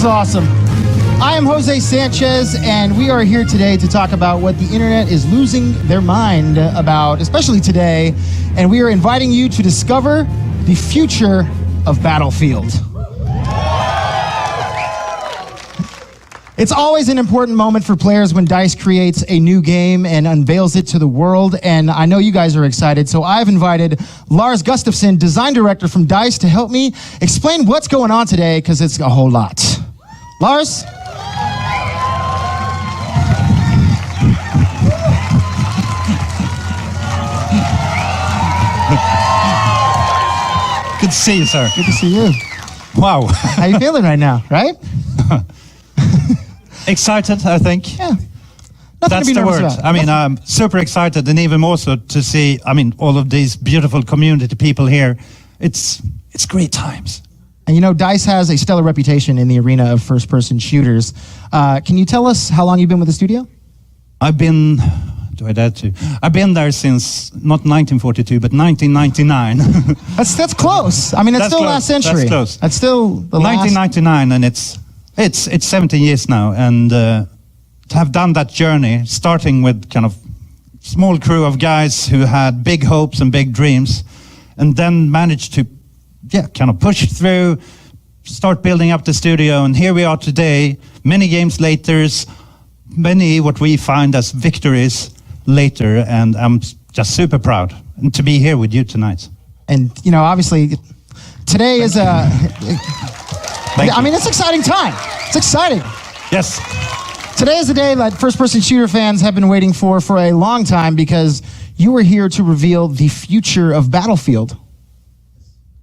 is awesome. I am Jose Sanchez, and we are here today to talk about what the internet is losing their mind about, especially today. And we are inviting you to discover the future of Battlefield. It's always an important moment for players when DICE creates a new game and unveils it to the world, and I know you guys are excited, so I've invited Lars Gustafsson, design director from DICE, to help me explain what's going on today, because it's a whole lot. Lars? Good to see you, sir. Good to see you. Wow. How you feeling right now, right? Excited, I think. Yeah. Nothing That's to be the nervous word. about. I mean, I'm super excited, and even more so to see, all of these beautiful community people here. It's great times. And you know, DICE has a stellar reputation in the arena of first-person shooters. Can you tell us how long you've been with the studio? I've been there since, not 1942, but 1999. That's close. I mean, it's That's still close. last century. That's close. That's still the last. 1999, and it's 17 years now, and to have done that journey, starting with kind of small crew of guys who had big hopes and big dreams, and then managed to, kind of push through, start building up the studio, and here we are today, many games later, many what we find as victories later, and I'm just super proud to be here with you tonight. And you know, obviously, today is a. It's an exciting time. It's exciting. Yes. Today is the day that first-person shooter fans have been waiting for a long time, because you are here to reveal the future of Battlefield.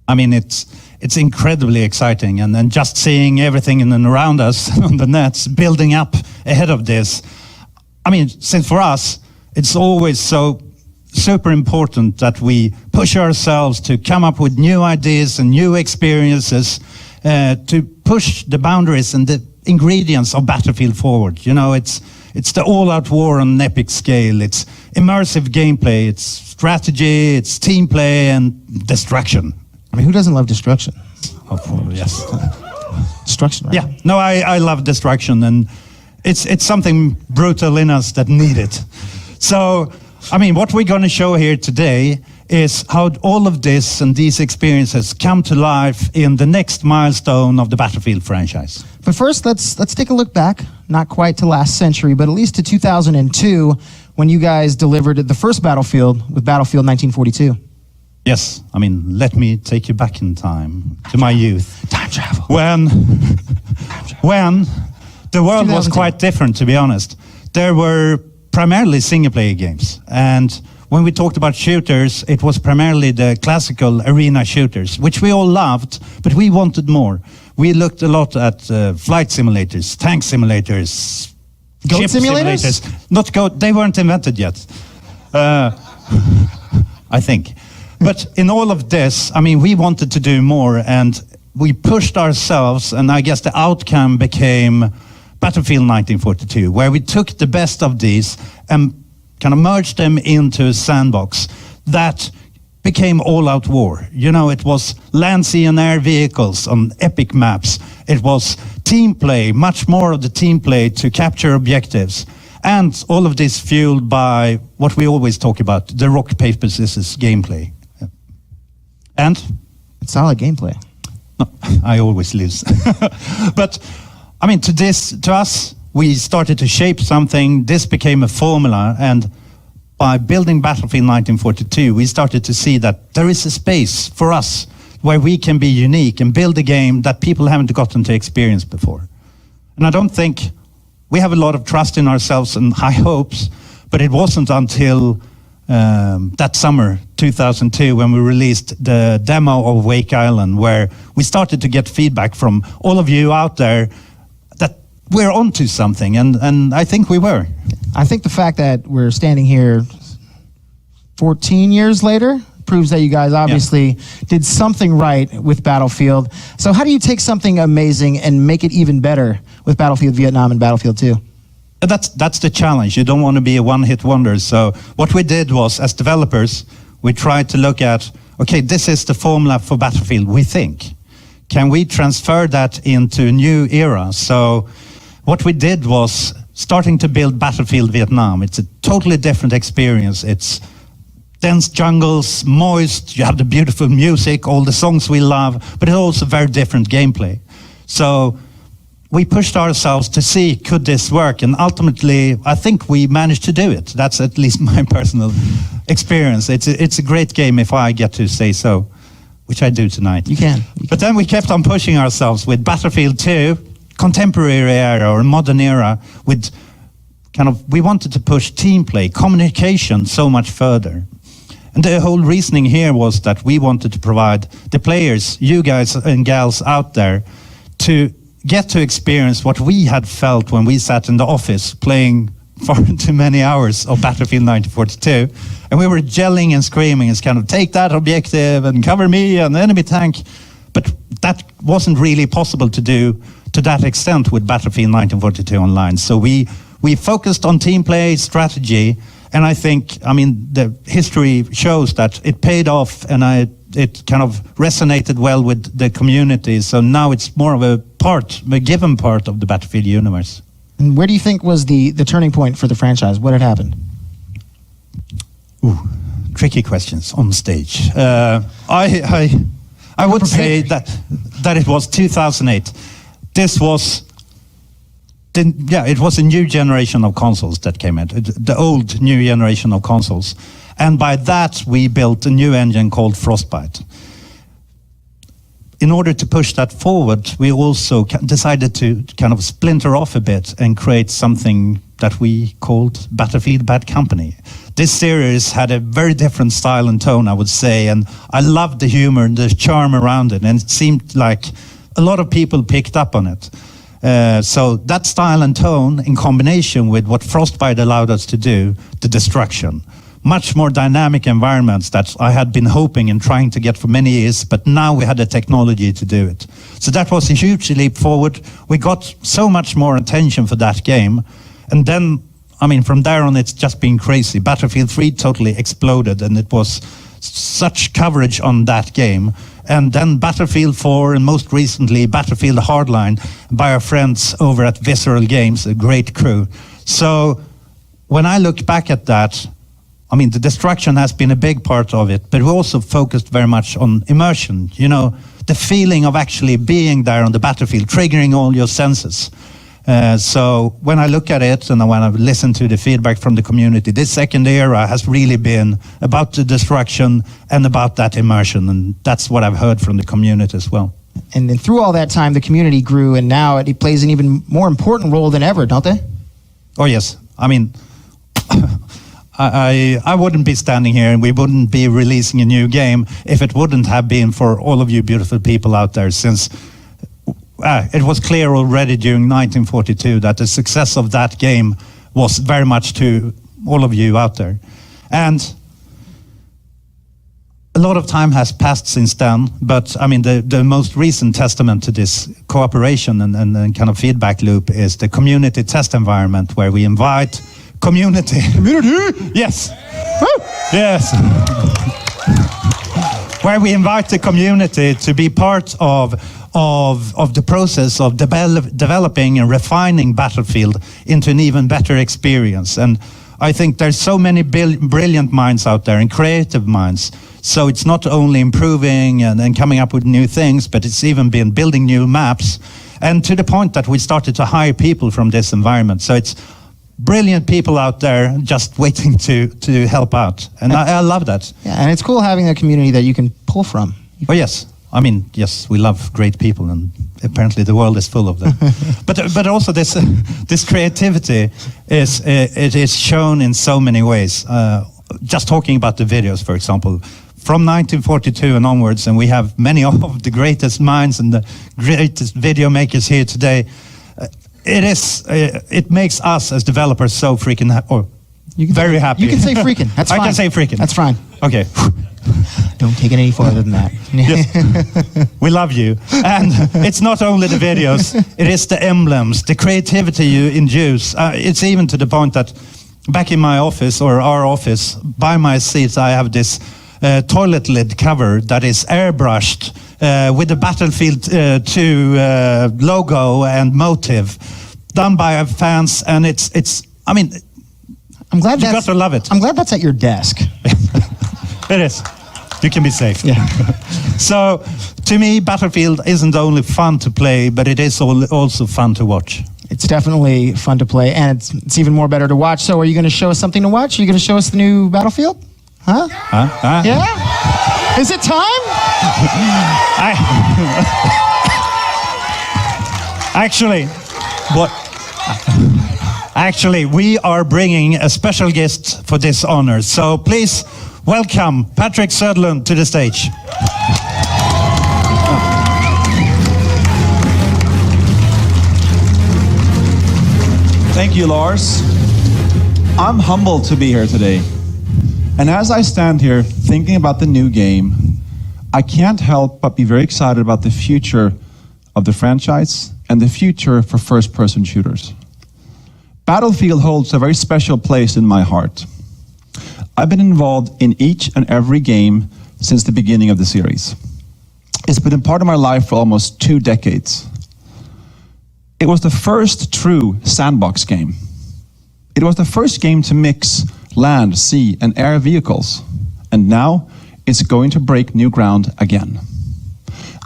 I mean, it's incredibly exciting, and then just seeing everything in and around us on the nets building up ahead of this. I mean, since for us, it's always so super important that we push ourselves to come up with new ideas and new experiences, to push the boundaries and the ingredients of Battlefield forward. You know, it's the all-out war on an epic scale. It's immersive gameplay, it's strategy, it's team play, and destruction. I mean, who doesn't love destruction? Oh, yes. Destruction, right? Yeah. No, I love destruction, and it's something brutal in us that need it. So, I mean, what we're going to show here today is how all of this and these experiences come to life in the next milestone of the Battlefield franchise. But first, let's take a look back, not quite to last century, but at least to 2002, when you guys delivered the first Battlefield with Battlefield 1942. Yes, I mean, let me take you back in time to my youth. Time travel. When the world was quite different, to be honest. There were primarily single-player games, and when we talked about shooters, it was primarily the classical arena shooters, which we all loved, but we wanted more. We looked a lot at flight simulators, tank simulators, Goat ship simulators? Not goat, they weren't invented yet, I think. But in all of this, I mean, we wanted to do more, and we pushed ourselves, and I guess the outcome became Battlefield 1942, where we took the best of these and kind of merged them into a sandbox that became all-out war. You know, it was land, sea, and air vehicles on epic maps. It was team play, much more of the team play to capture objectives. And all of this fueled by what we always talk about, the rock, paper, scissors gameplay. And? It's solid gameplay. No, I always lose. But, I mean, to us, we started to shape something. This became a formula, and by building Battlefield 1942, we started to see that there is a space for us where we can be unique and build a game that people haven't gotten to experience before. And I don't think we have a lot of trust in ourselves and high hopes, but it wasn't until that summer 2002 when we released the demo of Wake Island, where we started to get feedback from all of you out there that we're onto something, and I think we were. I think the fact that we're standing here 14 years later proves that you guys obviously did something right with Battlefield. So how do you take something amazing and make it even better with Battlefield Vietnam and Battlefield 2? That's the challenge. You don't want to be a one-hit wonder. So what we did was, as developers, we tried to look at, okay, this is the formula for Battlefield, we think. can we transfer that into a new era? So what we did was starting to build Battlefield Vietnam. It's a totally different experience. It's dense jungles, moist, you have the beautiful music, all the songs we love, but it's also very different gameplay. So we pushed ourselves to see, could this work? And ultimately, I think we managed to do it. That's at least my personal experience. It's a great game if I get to say so, which I do tonight. You can. But then we kept on pushing ourselves with Battlefield 2, contemporary era or modern era, with we wanted to push team play, communication so much further. And the whole reasoning here was that we wanted to provide the players, you guys and gals out there, to get to experience what we had felt when we sat in the office playing far too many hours of Battlefield 1942. And we were yelling and screaming, it's take that objective and cover me and the enemy tank. But that wasn't really possible to do to that extent with Battlefield 1942 Online. So we focused on team play, strategy, and I think, the history shows that it paid off, and it resonated well with the community. So now it's more of a given part of the Battlefield universe. And where do you think was the turning point for the franchise? What had happened? Ooh, tricky questions on stage. I would say that it was 2008. This was it was a new generation of consoles that came in, the old new generation of consoles. And by that, we built a new engine called Frostbite. In order to push that forward, we also decided to splinter off a bit and create something that we called Battlefield Bad Company. This series had a very different style and tone, I would say, and I loved the humor and the charm around it, and it seemed like a lot of people picked up on it. So that style and tone, in combination with what Frostbite allowed us to do, the destruction, much more dynamic environments that I had been hoping and trying to get for many years, but now we had the technology to do it. So that was a huge leap forward. We got so much more attention for that game. And then, from there on, it's just been crazy. Battlefield 3 totally exploded, and it was such coverage on that game. And then Battlefield 4, and most recently Battlefield Hardline by our friends over at Visceral Games, a great crew. So when I look back at that, the destruction has been a big part of it, but we also focused very much on immersion, the feeling of actually being there on the battlefield, triggering all your senses. So when I look at it and when I listen to the feedback from the community, this second era has really been about the destruction and about that immersion, and that's what I've heard from the community as well. And then through all that time, the community grew, and now it plays an even more important role than ever, don't they? Oh, yes. I wouldn't be standing here and we wouldn't be releasing a new game if it wouldn't have been for all of you beautiful people out there, since it was clear already during 1942 that the success of that game was very much to all of you out there. And a lot of time has passed since then, but the most recent testament to this cooperation and feedback loop is the community test environment, where we invite community. Yes. Woo! Yes. Where we invite the community to be part of the process of developing and refining Battlefield into an even better experience. And I think there's so many brilliant minds out there and creative minds. So it's not only improving and coming up with new things, but it's even been building new maps. And to the point that we started to hire people from this environment. So it's brilliant people out there just waiting to help out. And I love that. Yeah, and it's cool having a community that you can pull from. Oh, yes. Yes, we love great people, and apparently the world is full of them. but also this creativity is shown in so many ways. Just talking about the videos, for example, from 1942 and onwards, and we have many of the greatest minds and the greatest video makers here today. It makes us as developers so freaking very happy. You can say freaking. That's fine. I can say freaking. That's fine. Okay. Don't take it any farther than that. Yes. We love you. And it's not only the videos, it is the emblems, the creativity you induce. It's even to the point that back in my office, or our office, by my seats, I have this toilet lid cover that is airbrushed with the Battlefield 2 logo and motive, done by our fans, and it's. I mean, I'm glad you got to love it. I'm glad that's at your desk. It is. You can be safe. Yeah. So, to me, Battlefield isn't only fun to play, but it is also fun to watch. It's definitely fun to play, and it's even more better to watch. So are you going to show us something to watch? Are you going to show us the new Battlefield? Huh? Huh? Yeah? Is it time? Actually, we are bringing a special guest for this honor. So please welcome Patrick Söderlund to the stage. Thank you, Lars. I'm humbled to be here today. And as I stand here thinking about the new game, I can't help but be very excited about the future of the franchise and the future for first-person shooters. Battlefield holds a very special place in my heart. I've been involved in each and every game since the beginning of the series. It's been a part of my life for almost 2 decades. It was the first true sandbox game. It was the first game to mix land, sea, and air vehicles. And now it's going to break new ground again.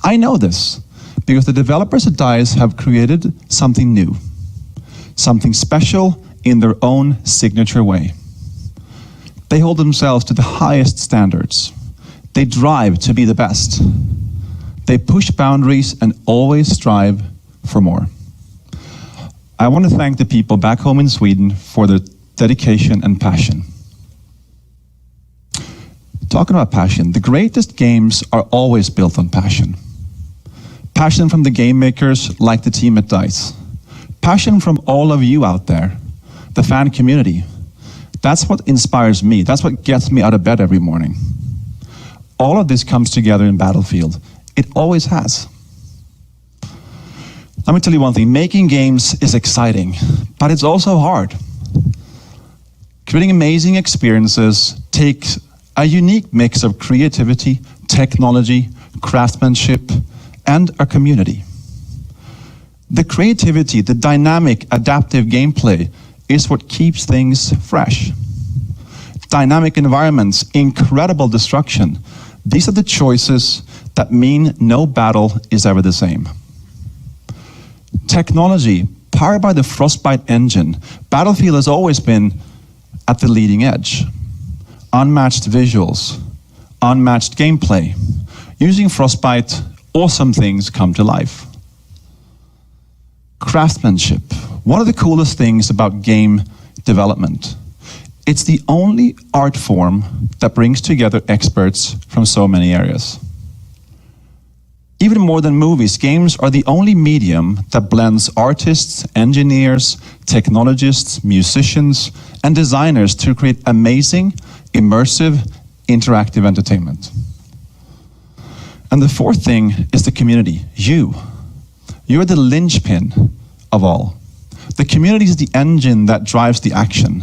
I know this because the developers at DICE have created something new, something special in their own signature way. They hold themselves to the highest standards. They drive to be the best. They push boundaries and always strive for more. I want to thank the people back home in Sweden for their dedication and passion. Talking about passion, the greatest games are always built on passion. Passion from the game makers like the team at DICE. Passion from all of you out there, the fan community. That's what inspires me. That's what gets me out of bed every morning. All of this comes together in Battlefield. It always has. Let me tell you one thing, making games is exciting, but it's also hard. Creating amazing experiences takes a unique mix of creativity, technology, craftsmanship, and a community. The creativity, the dynamic, adaptive gameplay is what keeps things fresh. Dynamic environments, incredible destruction. These are the choices that mean no battle is ever the same. Technology, powered by the Frostbite engine, Battlefield has always been at the leading edge. Unmatched visuals, unmatched gameplay. Using Frostbite, awesome things come to life. Craftsmanship, one of the coolest things about game development. It's the only art form that brings together experts from so many areas. Even more than movies, games are the only medium that blends artists, engineers, technologists, musicians, and designers to create amazing, immersive, interactive entertainment. And the fourth thing is the community, you. You're the linchpin of all. The community is the engine that drives the action.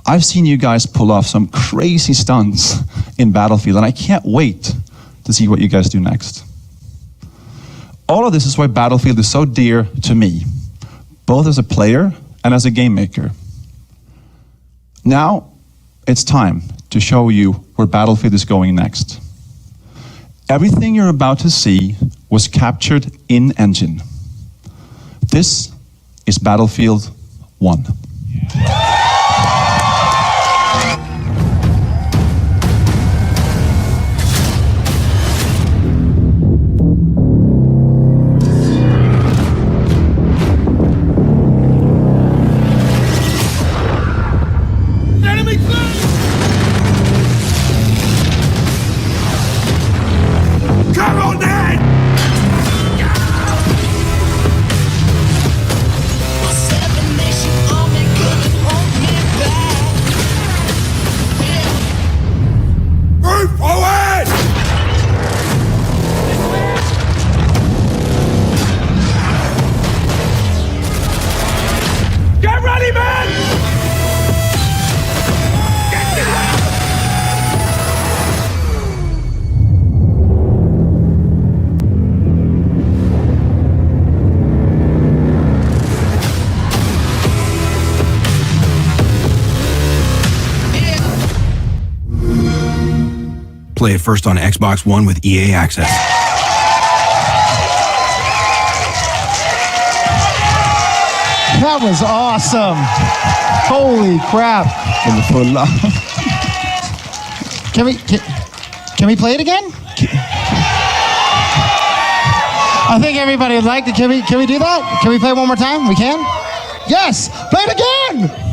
I've seen you guys pull off some crazy stunts in Battlefield, and I can't wait to see what you guys do next. All of this is why Battlefield is so dear to me, both as a player and as a game maker. Now, it's time to show you where Battlefield is going next. Everything you're about to see was captured in engine. This is Battlefield 1. Play it first on Xbox One with EA Access. That was awesome. Holy crap. Can we play it again? I think everybody would like to. Can we do that? Can we play it one more time? We can? Yes! Play it again!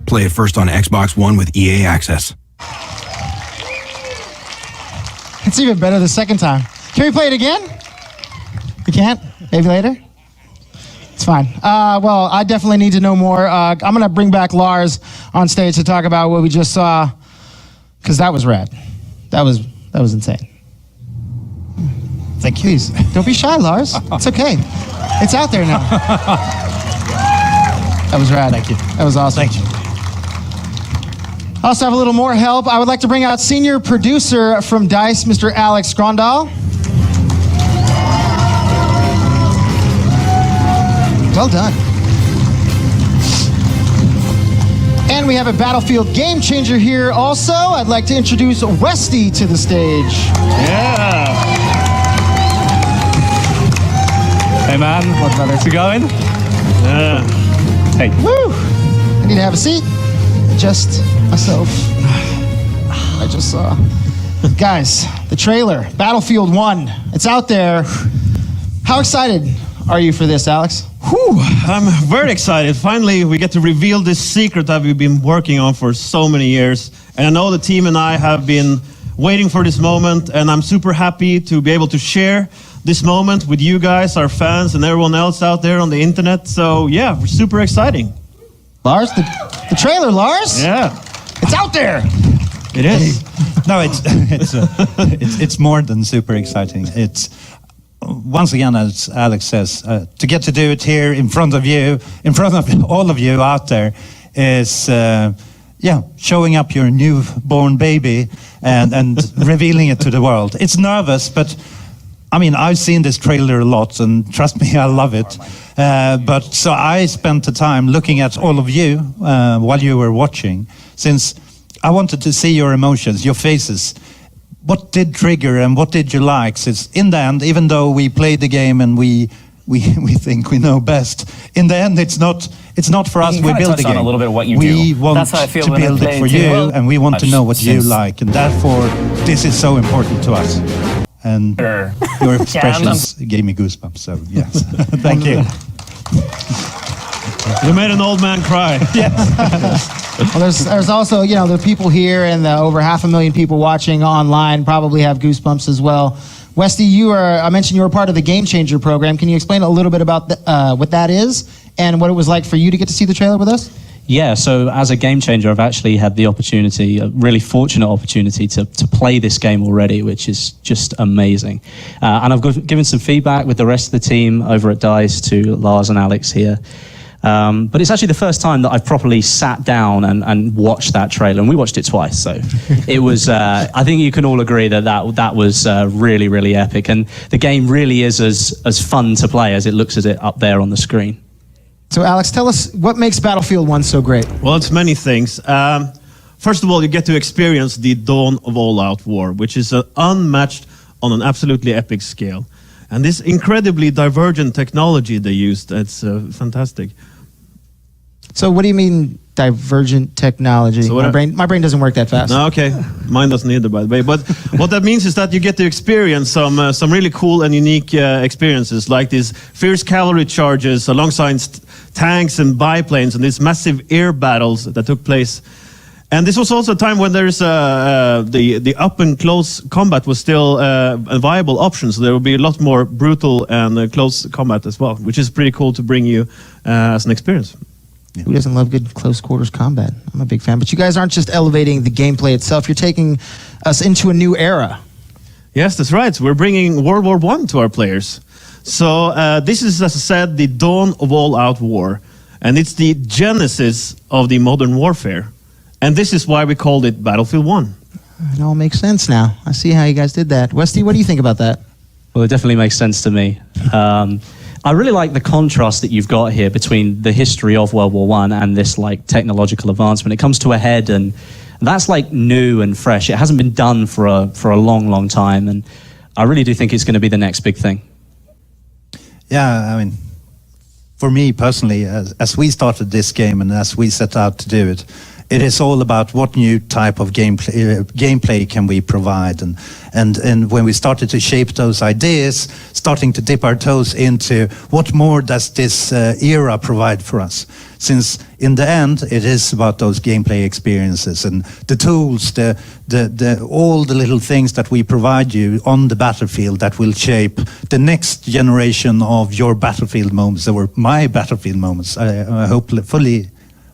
Play it first on Xbox One with EA Access. It's even better the second time. Can we play it again? We can't? Maybe later? It's fine. Well, I definitely need to know more. I'm going to bring back Lars on stage to talk about what we just saw, because that was rad. That was insane. Thank you. Please, don't be shy, Lars. It's okay. It's out there now. That was rad. Thank you. That was awesome. Thank you. I also have a little more help. I would like to bring out senior producer from DICE, Mr. Alex Grondal. Well done. And we have a Battlefield game changer here also. I'd like to introduce Westy to the stage. Yeah. Hey man, what's it going? Yeah. Hey. Woo! I need to have a seat. Just myself. I just saw. Guys, the trailer, Battlefield 1. It's out there. How excited are you for this, Alex? Whew, I'm very excited. Finally, we get to reveal this secret that we've been working on for so many years. And I know the team and I have been waiting for this moment, and I'm super happy to be able to share this moment with you guys, our fans, and everyone else out there on the internet. So yeah, we're super exciting. Lars, the trailer, Lars? Yeah. It's out there. It is. No, it's more than super exciting. It's once again, as Alex says, to get to do it here in front of you, in front of all of you out there, is showing up your newborn baby and revealing it to the world. It's nervous, but I mean, I've seen this trailer a lot, and trust me, I love it. But so I spent the time looking at all of you while you were watching, since I wanted to see your emotions, your faces. What did trigger and what did you like? Since in the end, even though we played the game and we think we know best, in the end, it's not for us. We build the game. A little bit of what you we do. want That's how I feel to when I build play it for too. you, Well, and we want to know what you since- like, and therefore, this is so important to us. And your expressions gave me goosebumps. So yes, thank you. You made an old man cry. Well, there's also, the people here and the over 500,000 people watching online probably have goosebumps as well. Westy, I mentioned you were part of the Game Changer program. Can you explain a little bit about what that is and what it was like for you to get to see the trailer with us? Yeah, so as a game changer, I've actually had the opportunity, a really fortunate opportunity to play this game already, which is just amazing. And I've given some feedback with the rest of the team over at DICE to Lars and Alex here. But it's actually the first time that I've properly sat down and watched that trailer, and we watched it twice. So it was, I think you can all agree that was really, really epic. And the game really is as fun to play as it looks as it up there on the screen. So Alex, tell us what makes Battlefield 1 so great. Well, it's many things. First of all, you get to experience the dawn of all-out war, which is unmatched on an absolutely epic scale. And this incredibly divergent technology they used, it's fantastic. So what do you mean Divergent technology. So what My brain doesn't work that fast. No, okay, mine doesn't either, by the way. But what that means is that you get to experience some really cool and unique experiences, like these fierce cavalry charges alongside tanks and biplanes, and these massive air battles that took place. And this was also a time when there's the up and close combat was still a viable option. So there will be a lot more brutal and close combat as well, which is pretty cool to bring you as an experience. Who doesn't love good close quarters combat? I'm a big fan. But you guys aren't just elevating the gameplay itself. You're taking us into a new era. Yes, that's right. We're bringing World War I to our players. So this is, as I said, the dawn of all-out war. And it's the genesis of the modern warfare. And this is why we called it Battlefield 1. It all makes sense now. I see how you guys did that. Westy, what do you think about that? Well, it definitely makes sense to me. I really like the contrast that you've got here between the history of World War I and this like technological advancement. It comes to a head, and that's like new and fresh. It hasn't been done for a long, long time, and I really do think it's going to be the next big thing. Yeah, I mean, for me personally, as we started this game and as we set out to do it, it is all about what new type of gameplay can we provide, and when we started to shape those ideas, starting to dip our toes into what more does this era provide for us. Since in the end, it is about those gameplay experiences and the tools, all the little things that we provide you on the battlefield that will shape the next generation of your battlefield moments, or my battlefield moments.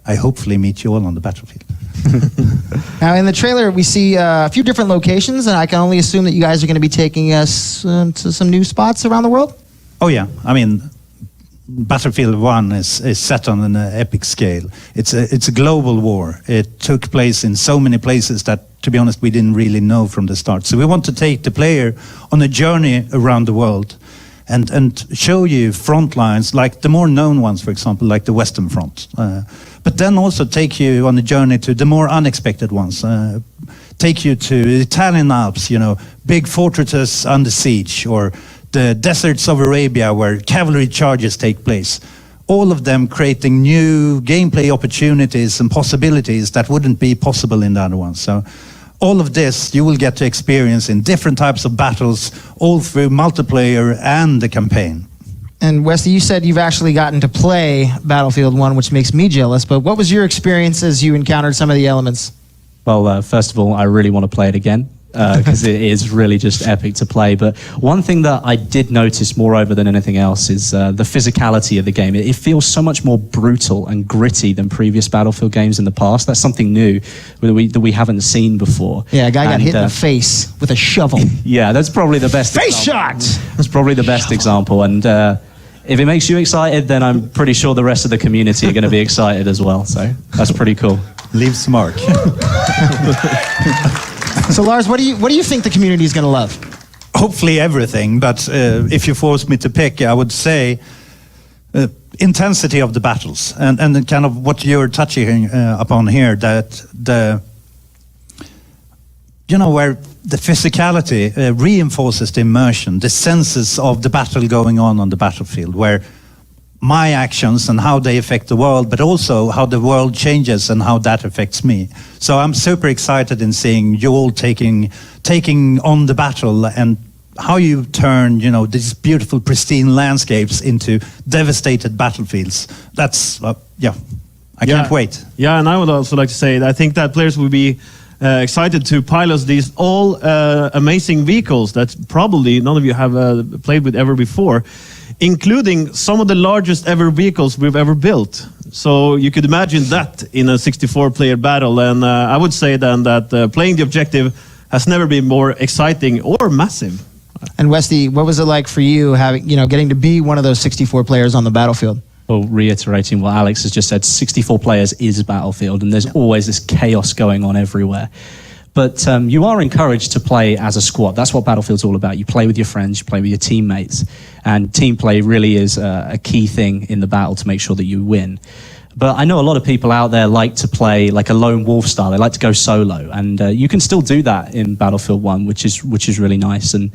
I hopefully meet you all on the battlefield. Now, in the trailer, we see a few different locations, and I can only assume that you guys are going to be taking us to some new spots around the world? Oh yeah, I mean, Battlefield 1 is set on an epic scale. It's a global war. It took place in so many places that, to be honest, we didn't really know from the start. So we want to take the player on a journey around the world and show you front lines, like the more known ones, for example, like the Western Front. But then also take you on a journey to the more unexpected ones. Take you to the Italian Alps, big fortresses under siege, or the deserts of Arabia where cavalry charges take place. All of them creating new gameplay opportunities and possibilities that wouldn't be possible in the other ones. So all of this you will get to experience in different types of battles, all through multiplayer and the campaign. And Westy, you said you've actually gotten to play Battlefield 1, which makes me jealous, but what was your experience as you encountered some of the elements? Well, first of all, I really want to play it again because it is really just epic to play. But one thing that I did notice moreover than anything else is the physicality of the game. It feels so much more brutal and gritty than previous Battlefield games in the past. That's something new that we haven't seen before. Yeah, a guy got hit in the face with a shovel. Yeah, that's probably the best Face example. shot! That's probably the best example. And if it makes you excited, then I'm pretty sure the rest of the community are going to be excited as well. So that's pretty cool. Leaves mark. So Lars, what do you think the community is going to love? Hopefully everything, but if you force me to pick, I would say intensity of the battles and kind of what you're touching upon here, that where the physicality reinforces the immersion, the senses of the battle going on the battlefield, where my actions and how they affect the world, but also how the world changes and how that affects me. So I'm super excited in seeing you all taking on the battle and how you turn, these beautiful, pristine landscapes into devastated battlefields. That's, I can't wait. Yeah, and I would also like to say that I think that players will be excited to pilot these all amazing vehicles that probably none of you have played with ever before, including some of the largest ever vehicles we've ever built. So you could imagine that in a 64-player battle. And I would say then that playing the objective has never been more exciting or massive. And Westy, what was it like for you getting to be one of those 64 players on the battlefield? Well, reiterating what Alex has just said, 64 players is Battlefield, and there's always this chaos going on everywhere. But you are encouraged to play as a squad. That's what Battlefield's all about. You play with your friends, you play with your teammates, and team play really is a key thing in the battle to make sure that you win. But I know a lot of people out there like to play like a lone wolf style. They like to go solo, and you can still do that in Battlefield 1, which is really nice. And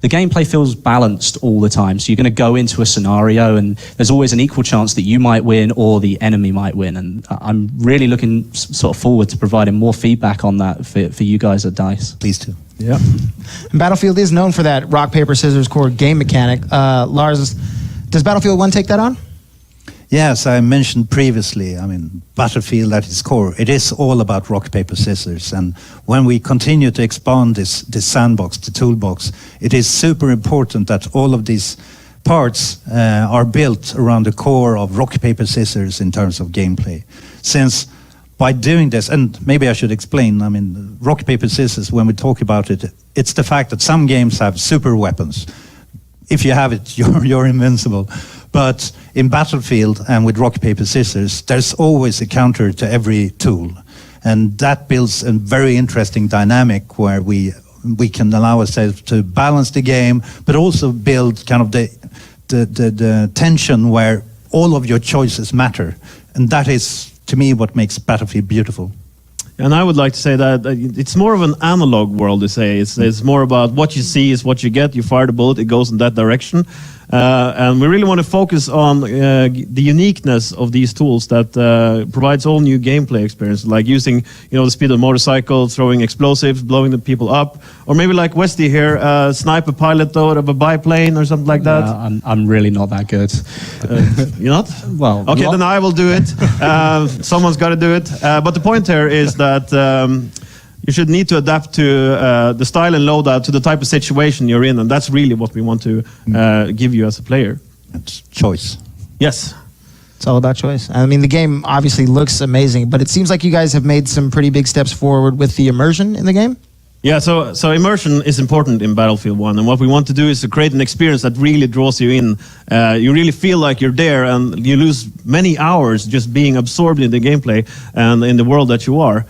the gameplay feels balanced all the time. So you're going to go into a scenario and there's always an equal chance that you might win or the enemy might win. And I'm really looking sort of forward to providing more feedback on that for you guys at DICE. Please do. Yeah. And Battlefield is known for that rock, paper, scissors core game mechanic. Lars, does Battlefield 1 take that on? Yes, I mentioned previously, I mean, Battlefield at its core, it is all about rock, paper, scissors. And when we continue to expand this sandbox, the toolbox, it is super important that all of these parts are built around the core of rock, paper, scissors in terms of gameplay. Since by doing this, and maybe I should explain, I mean, rock, paper, scissors, when we talk about it, it's the fact that some games have super weapons. If you have it, you're invincible. But in Battlefield and with rock, paper, scissors, there's always a counter to every tool. And that builds a very interesting dynamic where we can allow ourselves to balance the game, but also build kind of the tension where all of your choices matter. And that is, to me, what makes Battlefield beautiful. And I would like to say that it's more of an analog world, to say. It's more about what you see is what you get. You fire the bullet, it goes in that direction. And we really want to focus on the uniqueness of these tools that provides all new gameplay experience, like using the speed of a motorcycle, throwing explosives, blowing the people up, or maybe like Westy here, snipe a pilot out of a biplane or something like that. I'm really not that good. You're not? Well, okay, then I will do it. Someone's got to do it. But the point here is that you should need to adapt to the style and loadout to the type of situation you're in, and that's really what we want to give you as a player. It's choice. Yes. It's all about choice. I mean, the game obviously looks amazing, but it seems like you guys have made some pretty big steps forward with the immersion in the game. Yeah, so immersion is important in Battlefield 1, and what we want to do is to create an experience that really draws you in. You really feel like you're there, and you lose many hours just being absorbed in the gameplay and in the world that you are.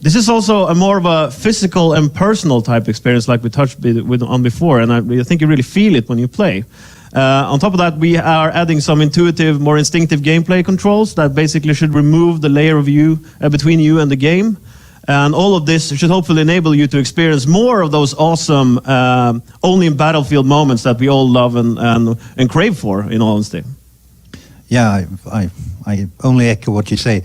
This is also a more of a physical and personal type experience like we touched on before, and I think you really feel it when you play. On top of that, we are adding some intuitive, more instinctive gameplay controls that basically should remove the layer of you between you and the game. And all of this should hopefully enable you to experience more of those awesome, only in Battlefield moments that we all love and crave for, in all honesty. Yeah, I only echo what you say.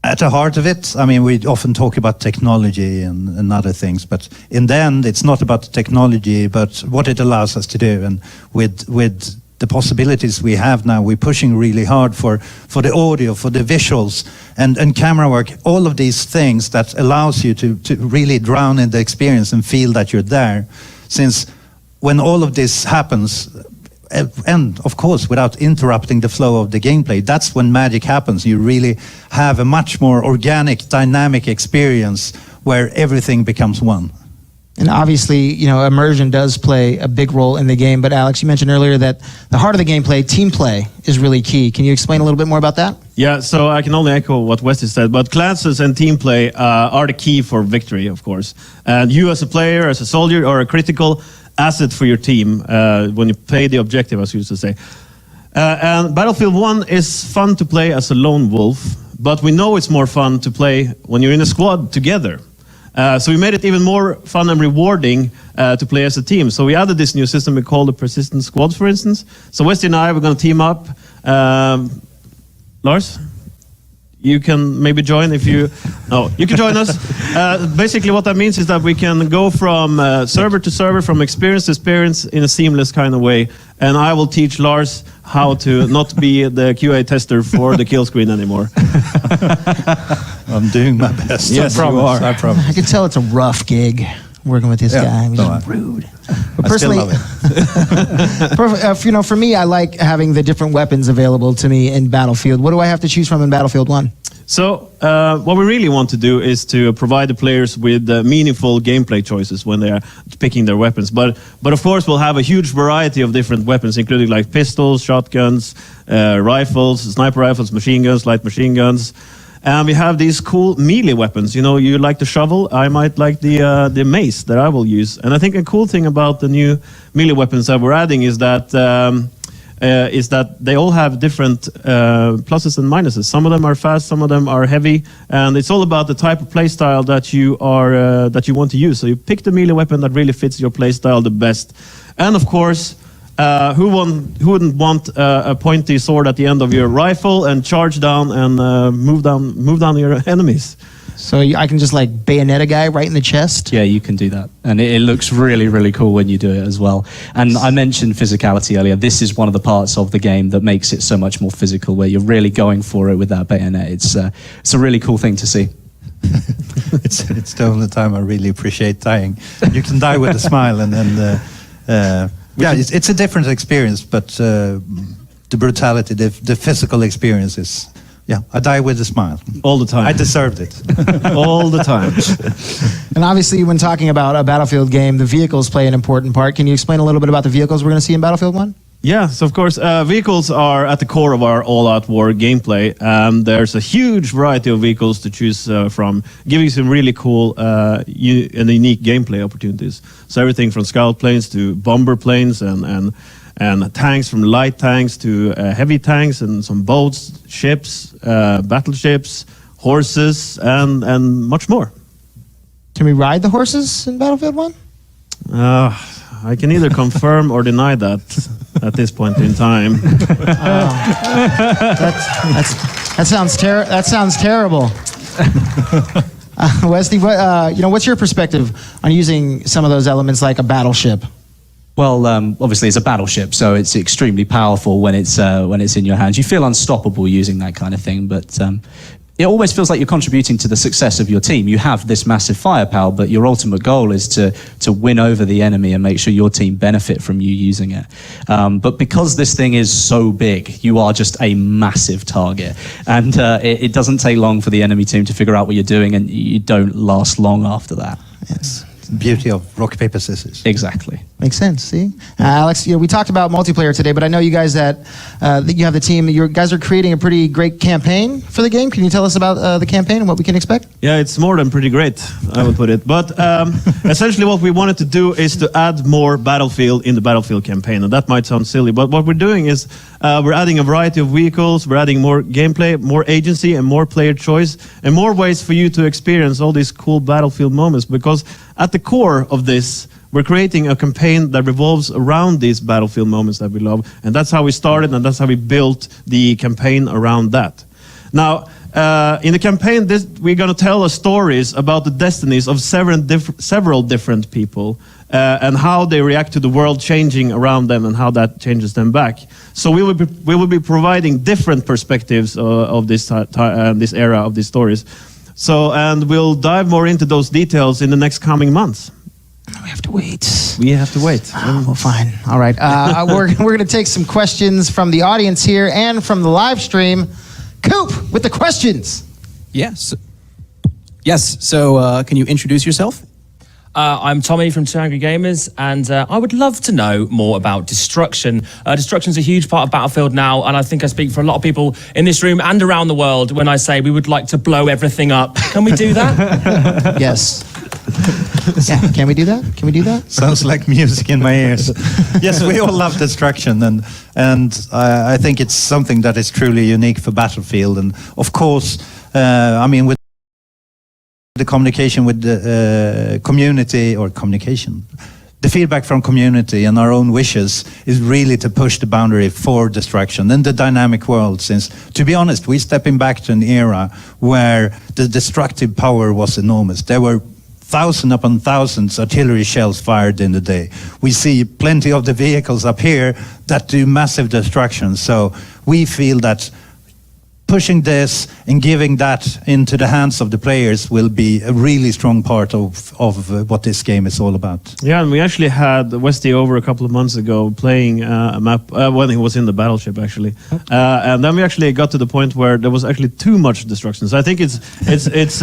At the heart of it, I mean, we often talk about technology and other things, but in the end, it's not about the technology, but what it allows us to do. And with the possibilities we have now, we're pushing really hard for the audio, for the visuals, and camera work, all of these things that allows you to really drown in the experience and feel that you're there. Since when all of this happens, and of course, without interrupting the flow of the gameplay, that's when magic happens. You really have a much more organic, dynamic experience where everything becomes one. And obviously, immersion does play a big role in the game. But Alex, you mentioned earlier that the heart of the gameplay, team play, is really key. Can you explain a little bit more about that? Yeah, so I can only echo what Westy said, but classes and team play are the key for victory, of course. And you as a player, as a soldier, are a critical asset for your team when you play the objective, as you used to say. And Battlefield 1 is fun to play as a lone wolf, but we know it's more fun to play when you're in a squad together. So we made it even more fun and rewarding to play as a team. So we added this new system we call the Persistent Squads, for instance. So Westy and I, we're going to team up. Lars? You can maybe join if you... No, you can join us. Basically what that means is that we can go from server to server, from experience to experience in a seamless kind of way. And I will teach Lars how to not be the QA tester for the kill screen anymore. I'm doing my best. Yes, I promise. you are. I promise. I can tell it's a rough gig working with this guy. He's no, rude. But I still personally, love it. for me, I like having the different weapons available to me in Battlefield. What do I have to choose from in Battlefield 1? So what we really want to do is to provide the players with meaningful gameplay choices when they are picking their weapons. But of course, we'll have a huge variety of different weapons, including like pistols, shotguns, rifles, sniper rifles, machine guns, light machine guns. And we have these cool melee weapons. You like the shovel, I might like the mace that I will use. And I think a cool thing about the new melee weapons that we're adding is that is that they all have different pluses and minuses. Some of them are fast, some of them are heavy, and it's all about the type of playstyle that you are that you want to use. So you pick the melee weapon that really fits your playstyle the best, and of course. Who wouldn't want a pointy sword at the end of your rifle and charge down and move down your enemies? So I can just like bayonet a guy right in the chest? Yeah, you can do that. And it looks really, really cool when you do it as well. And I mentioned physicality earlier. This is one of the parts of the game that makes it so much more physical, where you're really going for it with that bayonet. It's a really cool thing to see. It's the only time I really appreciate dying. You can die with a smile, and then it's a different experience. But the brutality, the physical experience is. Yeah, I die with a smile. All the time. I deserved it. All the time. And obviously, when talking about a Battlefield game, the vehicles play an important part. Can you explain a little bit about the vehicles we're going to see in Battlefield 1? Yes, of course. Vehicles are at the core of our all-out war gameplay. There's a huge variety of vehicles to choose from, giving some really cool and unique gameplay opportunities. So everything from scout planes to bomber planes and tanks, from light tanks to heavy tanks, and some boats, ships, battleships, horses, and much more. Can we ride the horses in Battlefield 1? I can either confirm or deny that at this point in time. That sounds terrible. Wesley, what's your perspective on using some of those elements like a battleship? Well, obviously it's a battleship, so it's extremely powerful when it's in your hands. You feel unstoppable using that kind of thing, but it always feels like you're contributing to the success of your team. You have this massive firepower, but your ultimate goal is to win over the enemy and make sure your team benefit from you using it. But because this thing is so big, you are just a massive target, and it doesn't take long for the enemy team to figure out what you're doing, and you don't last long after that. Yes. Beauty of rock, paper, scissors. Exactly. Makes sense. See, Alex, we talked about multiplayer today, but I know you guys that you have the team. You guys are creating a pretty great campaign for the game. Can you tell us about the campaign and what we can expect? Yeah, it's more than pretty great, I would put it. But essentially what we wanted to do is to add more Battlefield in the Battlefield campaign. And that might sound silly, but what we're doing is we're adding a variety of vehicles, we're adding more gameplay, more agency, and more player choice, and more ways for you to experience all these cool Battlefield moments. Because at the core of this, we're creating a campaign that revolves around these Battlefield moments that we love. And that's how we started, and that's how we built the campaign around that. Now, in the campaign, we're going to tell stories about the destinies of several different people and how they react to the world changing around them and how that changes them back. So we will be providing different perspectives of this era of these stories. So, and we'll dive more into those details in the next coming months. We have to wait. We have to wait. Well, fine. All right. We're going to take some questions from the audience here and from the live stream. Coop, with the questions. Yes. Yes. So, can you introduce yourself? I'm Tommy from Two Angry Gamers, and I would love to know more about destruction. Destruction is a huge part of Battlefield now, and I think I speak for a lot of people in this room and around the world when I say we would like to blow everything up. Can we do that? Yes. Yeah, can we do that? Can we do that? Sounds like music in my ears. Yes, we all love destruction, and I think it's something that is truly unique for Battlefield. And of course, I mean, with the communication with the the feedback from community and our own wishes is really to push the boundary for destruction in the dynamic world. Since, to be honest, we're stepping back to an era where the destructive power was enormous. There were thousands upon thousands artillery shells fired in the day. We see plenty of the vehicles up here that do massive destruction. So we feel that pushing this and giving that into the hands of the players will be a really strong part of what this game is all about. Yeah, and we actually had Westy over a couple of months ago playing a map when he was in the battleship, actually. And then we actually got to the point where there was actually too much destruction. So I think it's Is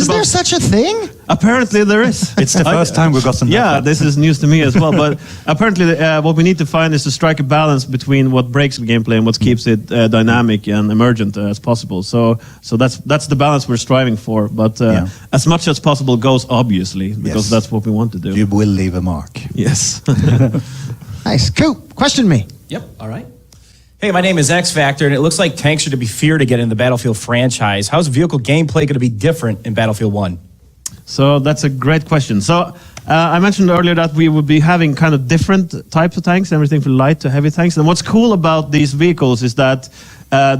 there such a thing? Apparently there is. It's the first time we've gotten that. Yeah, this is news to me as well. But apparently what we need to find is to strike a balance between what breaks the gameplay and what keeps it dynamic and emergent as possible. So that's the balance we're striving for. But as much as possible goes, obviously, because that's what we want to do. You will leave a mark. Yes. Nice. Coop, question me. Yep. All right. Hey, my name is X Factor, and it looks like tanks are to be feared again in the Battlefield franchise. How's vehicle gameplay going to be different in Battlefield 1? So that's a great question. So I mentioned earlier that we would be having kind of different types of tanks, everything from light to heavy tanks. And what's cool about these vehicles is that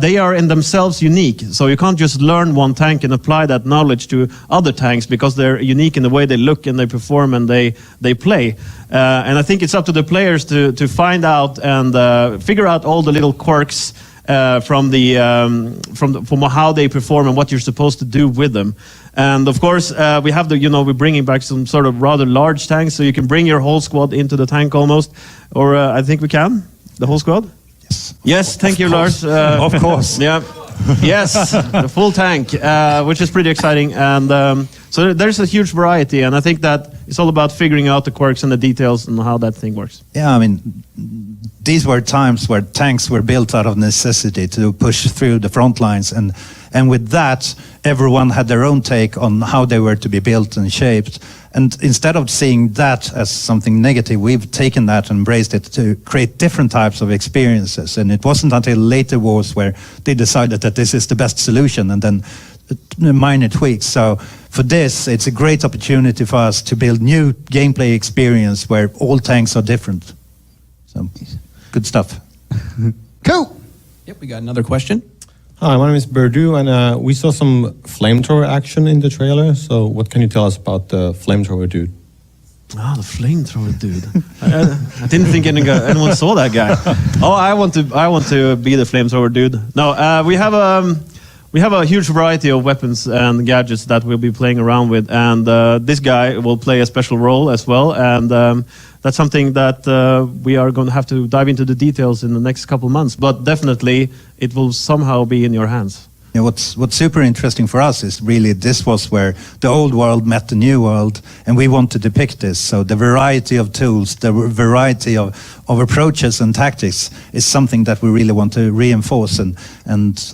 they are in themselves unique. So you can't just learn one tank and apply that knowledge to other tanks because they're unique in the way they look and they perform and they play. And I think it's up to the players to find out and figure out all the little quirks from how they perform and what you're supposed to do with them. And of course, we have we're bringing back some sort of rather large tanks, so you can bring your whole squad into the tank almost, or I think we can, the whole squad. Yes, thank you, Lars. Of course. Yeah. Yes, the full tank, which is pretty exciting. And so there's a huge variety, and I think that it's all about figuring out the quirks and the details and how that thing works. Yeah, I mean, these were times where tanks were built out of necessity to push through the front lines, and with that, everyone had their own take on how they were to be built and shaped. And instead of seeing that as something negative, we've taken that and embraced it to create different types of experiences. And it wasn't until later wars where they decided that this is the best solution, and then minor tweaks. So for this, it's a great opportunity for us to build new gameplay experience where all tanks are different. So good stuff. Cool. Yep, we got another question. Hi, my name is Berdu, and we saw some flamethrower action in the trailer. So what can you tell us about the flamethrower dude? Ah, the flamethrower dude. I didn't think anyone saw that guy. Oh, I want to be the flamethrower dude. No, we have a huge variety of weapons and gadgets that we'll be playing around with, and this guy will play a special role as well. And that's something that we are going to have to dive into the details in the next couple of months. But definitely, it will somehow be in your hands. Yeah, what's super interesting for us is really this was where the old world met the new world, and we want to depict this. So the variety of tools, the variety of approaches and tactics is something that we really want to reinforce. And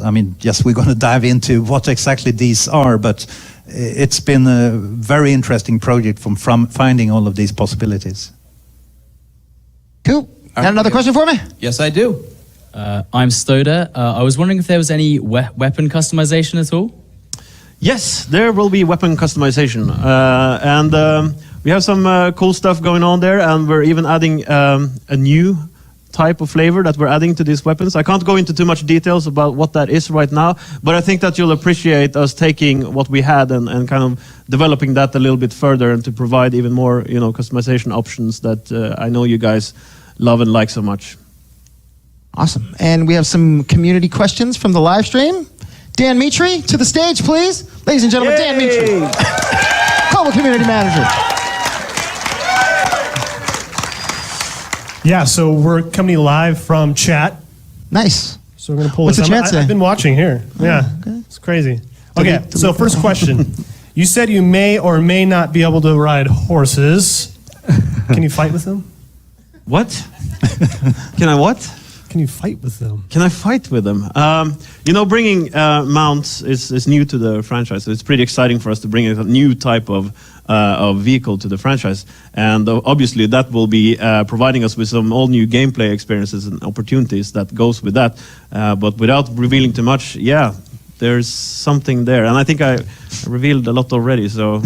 I mean, yes, we're going to dive into what exactly these are, but it's been a very interesting project from finding all of these possibilities. Cool. Got another question for me? Yes, I do. I'm Stoda. I was wondering if there was any weapon customization at all? Yes, there will be weapon customization. And we have some cool stuff going on there, and we're even adding a new type of flavor that we're adding to these weapons. I can't go into too much details about what that is right now, but I think that you'll appreciate us taking what we had and kind of developing that a little bit further, and to provide even more, customization options that I know you guys love and like so much. Awesome. And we have some community questions from the live stream. Dan Mitri, to the stage, please. Ladies and gentlemen, Dan Mitri, Global Community Manager. Yeah, so we're coming live from chat. Nice. So we're going to pull What's this the up. chat say? I've been watching here. Yeah, it's crazy. Okay, so first question. You said you may or may not be able to ride horses. Can you fight with them? What? Can I what? Can you fight with them? Can I fight with them? Bringing mounts is new to the franchise. So it's pretty exciting for us to bring a new type of vehicle to the franchise. And obviously that will be providing us with some all new gameplay experiences and opportunities that goes with that. But without revealing too much, yeah, there's something there. And I think I revealed a lot already, so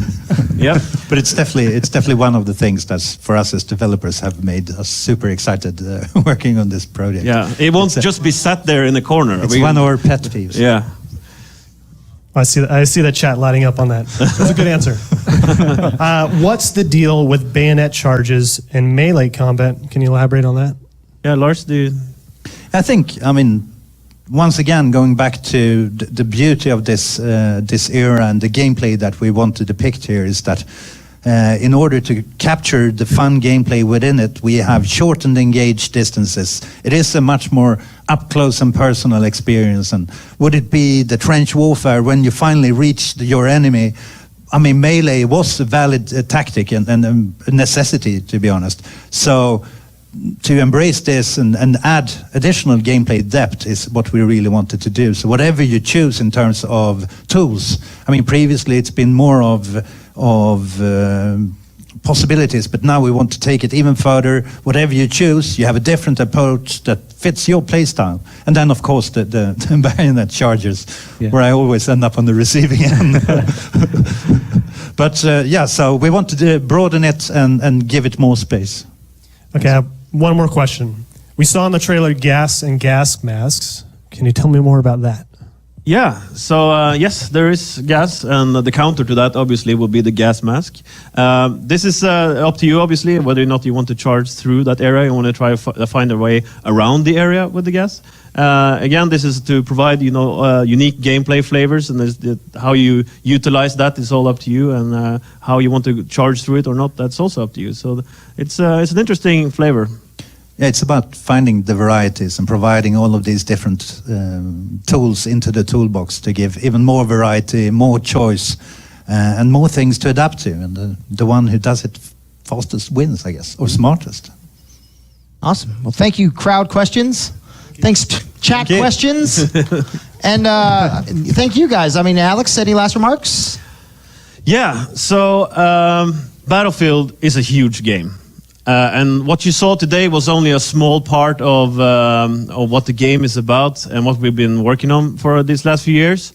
yeah. But it's definitely one of the things that for us as developers have made us super excited working on this project. Yeah, it won't just be sat there in the corner. It's one of our pet peeves. Yeah. I see that chat lighting up on that. That's a good answer. What's the deal with bayonet charges and melee combat? Can you elaborate on that? Yeah, Lars, once again, going back to the beauty of this era and the gameplay that we want to depict here is that in order to capture the fun gameplay within it, we have shortened engage distances. It is a much more up-close and personal experience. And would it be the trench warfare when you finally reach your enemy? I mean, melee was a valid tactic and a necessity, to be honest. So to embrace this and add additional gameplay depth is what we really wanted to do. So whatever you choose in terms of tools, I mean, previously it's been more of possibilities, but now we want to take it even further. Whatever you choose, you have a different approach that fits your playstyle. And then, of course, the bayonet charges, where I always end up on the receiving end. But yeah, so we want to broaden it and give it more space. Okay, I have one more question. We saw in the trailer gas and gas masks. Can you tell me more about that? Yeah, so yes, there is gas, and the counter to that obviously will be the gas mask. This is up to you, obviously, whether or not you want to charge through that area. You want to try to find a way around the area with the gas. Again, this is to provide, unique gameplay flavors, and how you utilize that is all up to you, and how you want to charge through it or not, that's also up to you. So it's an interesting flavor. Yeah, it's about finding the varieties and providing all of these different tools into the toolbox to give even more variety, more choice, and more things to adapt to. And the one who does it fastest wins, I guess, or smartest. Awesome. Well, thank you, crowd questions. Thanks, chat questions. And thank you guys. I mean, Alex, any last remarks? Yeah, so Battlefield is a huge game. And what you saw today was only a small part of what the game is about and what we've been working on for these last few years.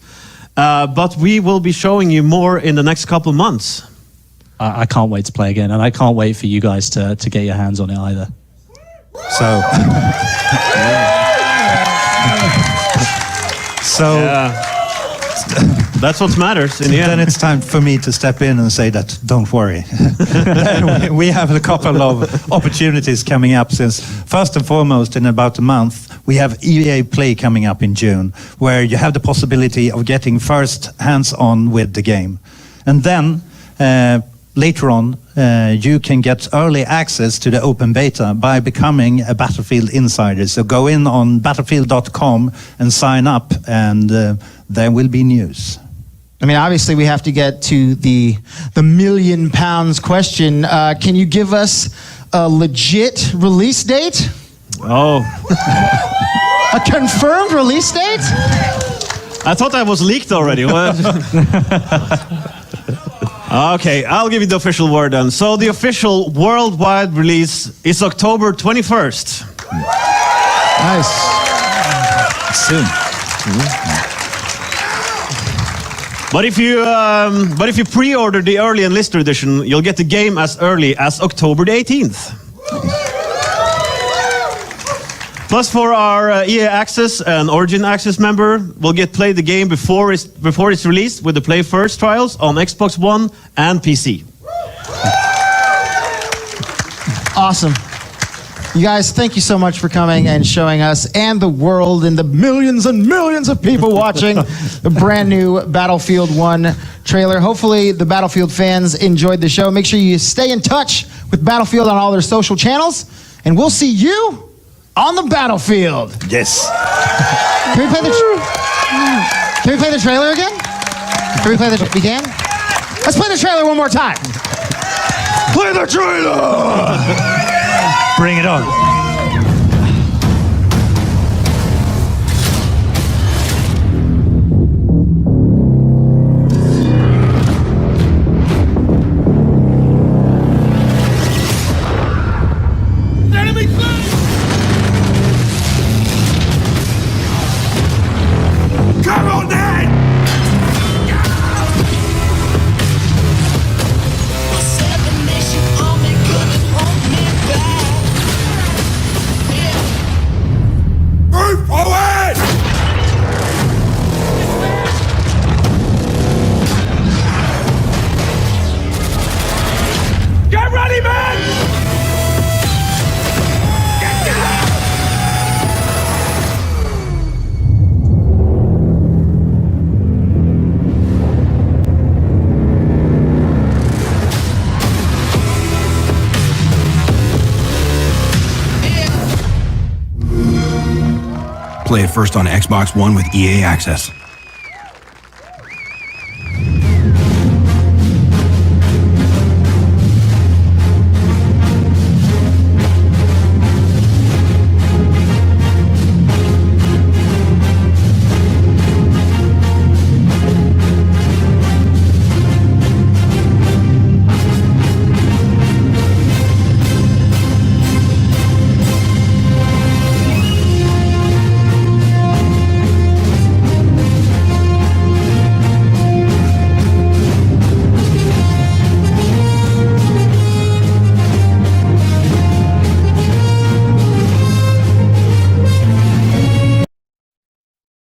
But we will be showing you more in the next couple of months. I can't wait to play again, and I can't wait for you guys to get your hands on it either. So, that's what matters in the end. Then it's time for me to step in and say that, don't worry. We have a couple of opportunities coming up, since first and foremost, in about a month, we have EA Play coming up in June, where you have the possibility of getting first hands-on with the game. And then, later on, you can get early access to the open beta by becoming a Battlefield insider. So go in on battlefield.com and sign up, and there will be news. I mean, obviously, we have to get to the £1 million question. Can you give us a legit release date? Oh. A confirmed release date? I thought that was leaked already. Okay, I'll give you the official word then. So the official worldwide release is October 21st. Nice. Soon. But if you pre-order the early enlister edition, you'll get the game as early as October the 18th. Plus, for our EA Access and Origin Access member, we'll play the game before it's released with the Play First trials on Xbox One and PC. Awesome. You guys, thank you so much for coming and showing us and the world and the millions and millions of people watching the brand new Battlefield 1 trailer. Hopefully the Battlefield fans enjoyed the show. Make sure you stay in touch with Battlefield on all their social channels, and we'll see you on the battlefield. Yes. Can we play the trailer again? Can we play the again? Let's play the trailer one more time. Play the trailer! Bring it on. Come on, Dad! Move forward! Get ready, man! Play it first on Xbox One with EA Access.